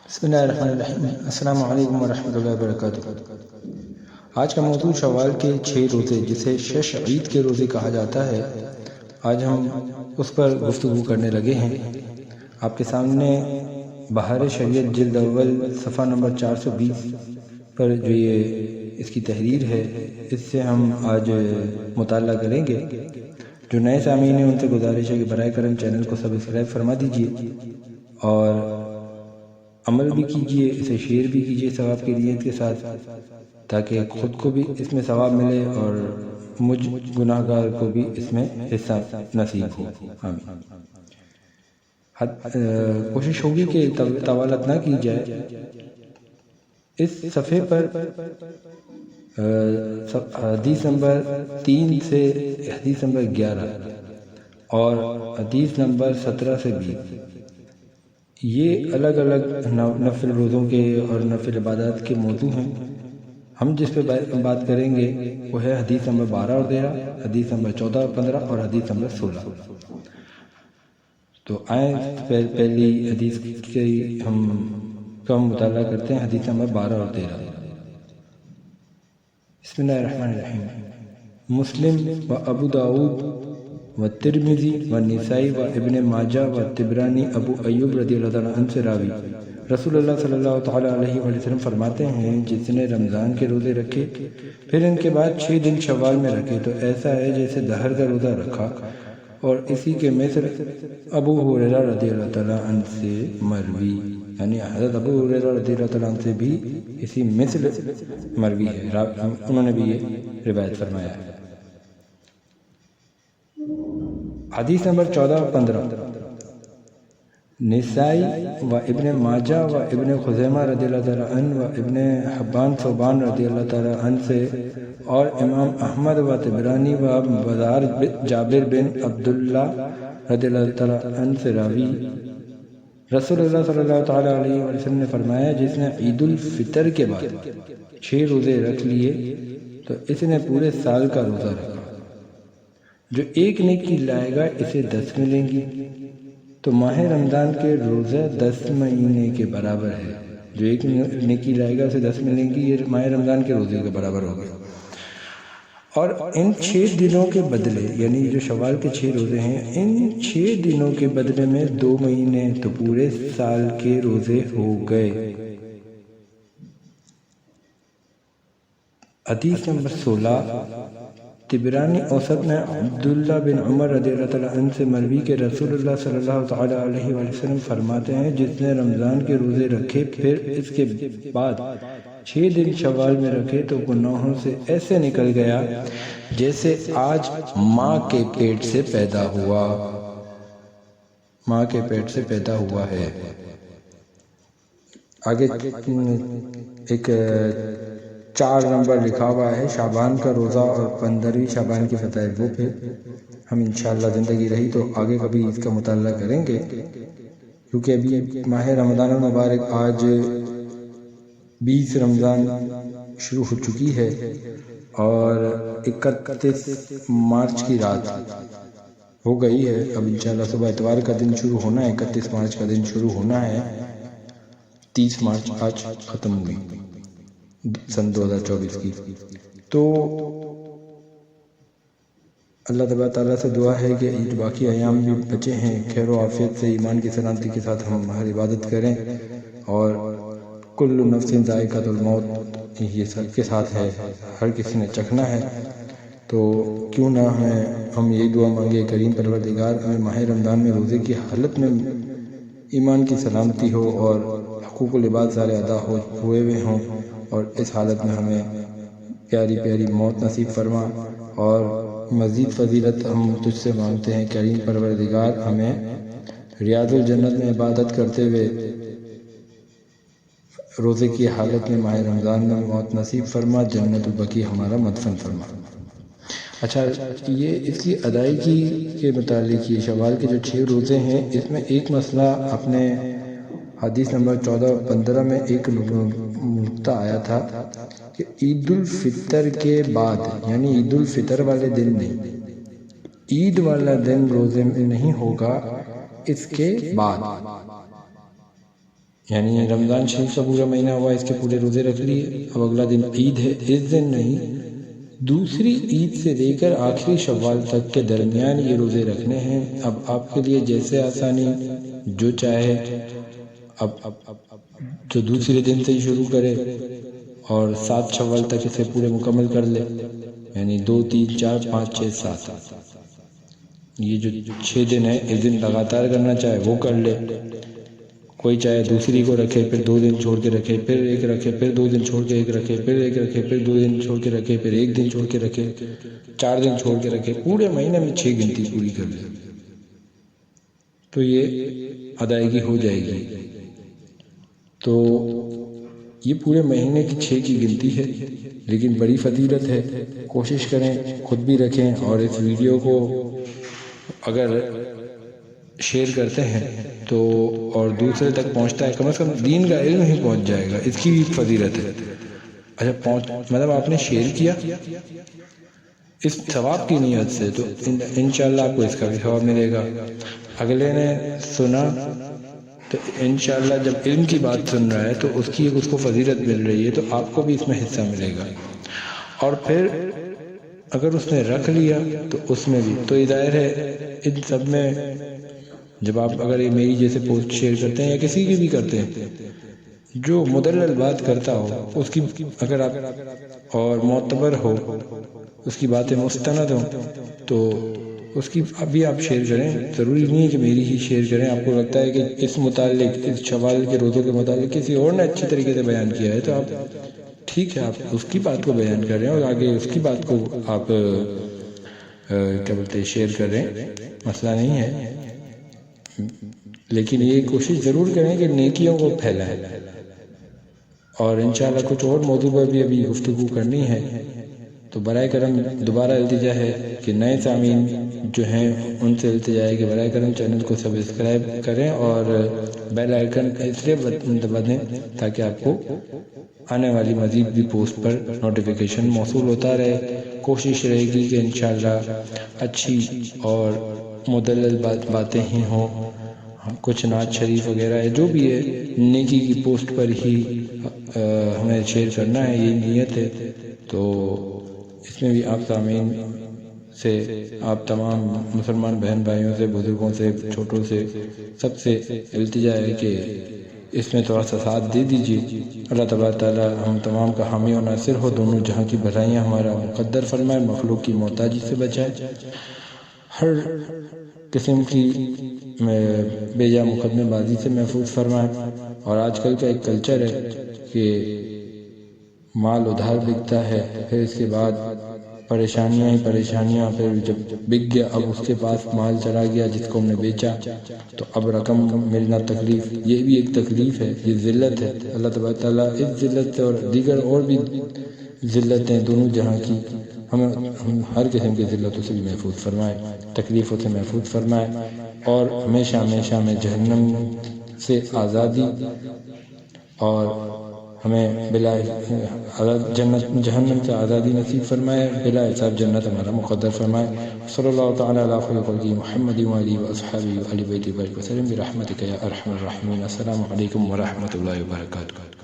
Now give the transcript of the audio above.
بسم اللہ الرحمن الرحیم۔ السلام علیکم ورحمۃ اللہ وبرکاتہ۔ آج کا موضوع شوال کے 6 روزے جسے شش عید کے روزے کہا جاتا ہے، آج ہم اس پر گفتگو کرنے لگے ہیں۔ آپ کے سامنے بہار شریعت جلد اول صفحہ نمبر 420 پر جو یہ اس کی تحریر ہے، اس سے ہم آج مطالعہ کریں گے۔ جو نئے سامعین ہیں ان سے گزارش ہے کہ برائے کرم چینل کو سبسکرائب فرما دیجیے اور عمل بھی کیجیے، اسے شیئر بھی کیجیے ثواب کی نیت کے ساتھ، تاکہ خود کو بھی اس میں ثواب ملے اور مجھ گناہ گار کو بھی اس میں حصہ نصیب ہو۔ آمین۔ کوشش ہوگی کہ طوالت نہ کی جائے۔ اس صفحے پر حدیث نمبر 3 سے حدیث نمبر 11 اور حدیث نمبر 17 سے 20 یہ الگ الگ نفل روزوں کے اور نفل عبادات کے موضوع ہیں۔ ہم جس پہ بات کریں گے وہ ہے حدیث نمبر 12 اور 13، حدیث نمبر 14 اور 15 اور حدیث نمبر 16۔ تو آئیں پہلی حدیث کی ہم مطالعہ کرتے ہیں، حدیث نمبر 12 اور 13۔ بسم اللہ الرحمن الرحیم۔ مسلم و ابو داود و ترمذی و نسائی و ابن ماجہ و طبرانی ابو ایوب رضی اللہ تعالیٰ عنہ سے راوی رسول اللہ صلی اللہ تعالیٰ علیہ وسلم فرماتے ہیں، جس نے رمضان کے روزے رکھے پھر ان کے بعد 6 دن شوال میں رکھے تو ایسا ہے جیسے دہر کا روزہ رکھا، اور اسی کے مثل ابو ہریرہ رضی اللہ تعالیٰ عنہ سے مروی، یعنی حضرت ابو ہریرہ رضی اللہ تعالیٰ عنہ سے بھی اسی مثل مروی ہے، انہوں نے بھی یہ روایت فرمایا ہے۔ حدیث نمبر 14 اور 15۔ نسائی و ابن ماجہ و ابن خزیمہ رضی اللہ تعالیٰ عنہ و ابن حبان ثوبان رضی اللہ تعالیٰ عنہ سے اور امام احمد و طبرانی و بزار جابر بن عبداللہ رضی اللہ تعالیٰ عنہ سے راوی رسول اللہ صلی اللہ تعالیٰ علیہ وسلم نے فرمایا، جس نے عید الفطر کے بعد 6 روزے رکھ لیے تو اس نے پورے سال کا روزہ رکھا۔ جو ایک نیکی لائے گا اسے 10 ملیں گی، تو ماہ رمضان کے روزہ 10 مہینے کے برابر ہے۔ جو ایک نیکی لائے گا اسے 10 ملیں گی، یہ ماہ رمضان کے روزے کے برابر ہو گیا۔ اور ان 6 دنوں کے بدلے، یعنی جو شوال کے 6 روزے ہیں، ان 6 دنوں کے بدلے میں 2 مہینے تو پورے سال کے روزے ہو گئے۔ حدیث نمبر 16۔ طبرانی اوسط میں عبداللہ بن عمر رضی اللہ تعالیٰ عنہ سے مروی کہ رسول اللہ صلی اللہ تعالیٰ علیہ وسلم فرماتے ہیں، جس نے رمضان کے روزے رکھے پھر اس کے بعد 6 دن شوال میں رکھے تو گناہوں سے ایسے نکل گیا جیسے آج ماں کے پیٹ سے پیدا ہوا، ماں کے پیٹ سے پیدا ہوا ہے۔ آگے ایک 4 نمبر لکھا ہوا ہے شعبان کا روزہ اور 15ویں شعبان کی فضائل، وہ پھر ہم انشاءاللہ زندگی رہی تو آگے کبھی اس کا مطالعہ کریں گے، کیونکہ ابھی ماہ رمضان المبارک آج 20 رمضان شروع ہو چکی ہے اور 31 مارچ کی رات ہو گئی ہے۔ اب انشاءاللہ صبح اتوار کا دن شروع ہونا ہے، 31 مارچ کا دن شروع ہونا ہے، 30 مارچ آج ختم ہوئی سن 2024 کی۔ تو اللہ تبارک تعالیٰ سے دعا ہے کہ عید باقی ایام بھی بچے ہیں، خیر و عافیت سے ایمان کی سلامتی کے ساتھ ہم ہر عبادت کریں، اور کل نفس ذائقۃ الموت یہ سب کے ساتھ ہے، ہر کسی نے چکھنا ہے۔ تو کیوں نہ ہم یہی دعا مانگے، کریم پروردگار ہمیں ماہ رمضان میں روزے کی حالت میں ایمان کی سلامتی ہو اور حقوق العباد سارے ادا ہوئے ہوں، اور اس حالت میں ہمیں پیاری پیاری موت نصیب فرما، اور مزید فضیلت ہم تجھ سے مانگتے ہیں کریم پروردگار، ہمیں ریاض الجنت میں عبادت کرتے ہوئے روزے کی حالت میں ماہ رمضان میں موت نصیب فرما، جنت البقیع ہمارا مدفن فرما۔ اچھا، یہ اس کی ادائیگی کے متعلق یہ شوال کے جو 6 روزے ہیں، اس میں ایک مسئلہ اپنے حدیث نمبر 14 اور 15 میں ایک نکتہ آیا تھا کہ عید الفطر کے بعد، یعنی عید الفطر والے دن نہیں، عید والا دن روزے میں نہیں ہوگا، اس کے بعد یعنی رمضان شریف کا پورا مہینہ ہوا، اس کے پورے روزے رکھ لیے، اب اگلا دن عید ہے، اس دن نہیں، دوسری عید سے لے کر آخری شوال تک کے درمیان یہ روزے رکھنے ہیں۔ اب آپ کے لیے جیسے آسانی، جو چاہے، اب جو دوسرے دن سے ہی شروع کرے اور 7 شوال تک اسے پورے مکمل کر لے، یعنی 2 3 4 5 6 7، یہ جو 6 دن ہے، اس دن لگاتار کرنا چاہے وہ کر لے، کوئی چاہے دوسری کو رکھے، پھر 2 دن چھوڑ کے رکھے، پھر ایک رکھے، پھر 2 دن چھوڑ کے ایک رکھے، پھر ایک رکھے، پھر 2 دن چھوڑ کے رکھے، پھر 1 دن چھوڑ کے رکھے، 4 دن چھوڑ کے رکھے، پورے مہینے میں 6 گنتی پوری کر لے تو یہ ادائیگی ہو جائے گی۔ تو یہ پورے مہینے کی 6 کی گنتی ہے، لیکن بڑی فضیلت ہے۔ کوشش کریں خود بھی رکھیں، اور اس ویڈیو کو اگر شیئر کرتے ہیں تو اور دوسرے تک پہنچتا ہے، کم از کم دین کا علم ہی پہنچ جائے گا، اس کی بھی فضیلت ہے۔ اچھا مطلب آپ نے شیئر کیا اس ثواب کی نیت سے، تو انشاءاللہ آپ کو اس کا بھی ثواب ملے گا۔ اگلے نے سنا تو انشاءاللہ جب علم کی بات سن رہا ہے تو اس کو فضیلت مل رہی ہے، تو آپ کو بھی اس میں حصہ ملے گا۔ اور پھر اگر اس نے رکھ لیا تو اس میں بھی، تو ظاہر ہے ان سب میں جب آپ اگر یہ میری جیسے پوسٹ شیئر کرتے ہیں یا کسی کی بھی کرتے ہیں، جو مدلل بات کرتا ہو اس کی اگر آپ اور معتبر ہو، اس کی باتیں مستند ہوں، تو اس کی ابھی آپ شیئر کریں۔ ضروری نہیں ہے کہ میری ہی شیئر کریں۔ آپ کو لگتا ہے کہ اس متعلق، اس شوال کے روزوں کے متعلق کسی اور نے اچھی طریقے سے بیان کیا ہے، تو آپ ٹھیک ہے، آپ اس کی بات کو بیان کر رہے ہیں اور آگے اس کی بات کو آپ کیا بولتے ہیں شیئر کر رہے ہیں، مسئلہ نہیں ہے، لیکن یہ کوشش ضرور کریں کہ نیکیوں کو پھیلائیں۔ اور انشاءاللہ کچھ اور موضوع پر بھی ابھی گفتگو کرنی ہے، تو برائے کرم دوبارہ التجا ہے کہ نئے سامعین جو ہیں ان سے التجا ہے کہ برائے کرم چینل کو سبسکرائب کریں اور بیل آئیکن اس لیے دبا دیں تاکہ آپ کو آنے والی مزید بھی پوسٹ پر نوٹیفیکیشن موصول ہوتا رہے۔ کوشش رہے گی کہ انشاءاللہ اچھی اور مدلل باتیں ہی ہوں، کچھ نعت شریف وغیرہ ہے، جو بھی ہے نیکی کی پوسٹ پر ہی ہمیں شیئر کرنا ہے، یہ نیت ہے۔ تو اس میں بھی آپ سامعین سے، آپ تمام مسلمان بہن بھائیوں سے، بزرگوں سے، چھوٹوں سے، سب سے التجا ہے کہ اس میں تھوڑا سا ساتھ دے دیجیے۔ اللہ تبارک تعالیٰ ہم تمام کا حامی و ناصر ہو، دونوں جہاں کی بھلائیاں ہمارا مقدر فرمائے، مخلوق کی محتاجی سے بچائے، ہر قسم کی بے جا مقدمے بازی سے محفوظ فرمائے۔ اور آج کل کا ایک کلچر ہے کہ مال ادھار بکتا ہے، پھر اس کے بعد پریشانیاں ہی پریشانیاں، پھر جب بک گیا، اب اس کے پاس مال چلا گیا جس کو ہم نے بیچا، تو اب رقم ملنا تکلیف، یہ بھی ایک تکلیف ہے، یہ ذلت ہے۔ اللہ تبارک تعالیٰ اس ذلت سے اور دیگر اور بھی ذلتیں دونوں جہاں کی ہم ہر قسم کی ذلتوں سے بھی محفوظ فرمائے، تکلیفوں سے محفوظ فرمائے، اور ہمیشہ ہمیشہ ہمیں جہنم سے آزادی اور ہمیں بلا جہنم سے آزادی نصیب فرمائے، بلا حساب جنت ہمارا مقدر فرمائے۔ صلی اللہ تعالی علی خیر خلقہ محمد وآلہ وأصحابہ وآل بیتہ وسلم برحمتک یا ارحم الراحمین۔ السلام علیکم ورحمۃ اللہ وبرکاتہ۔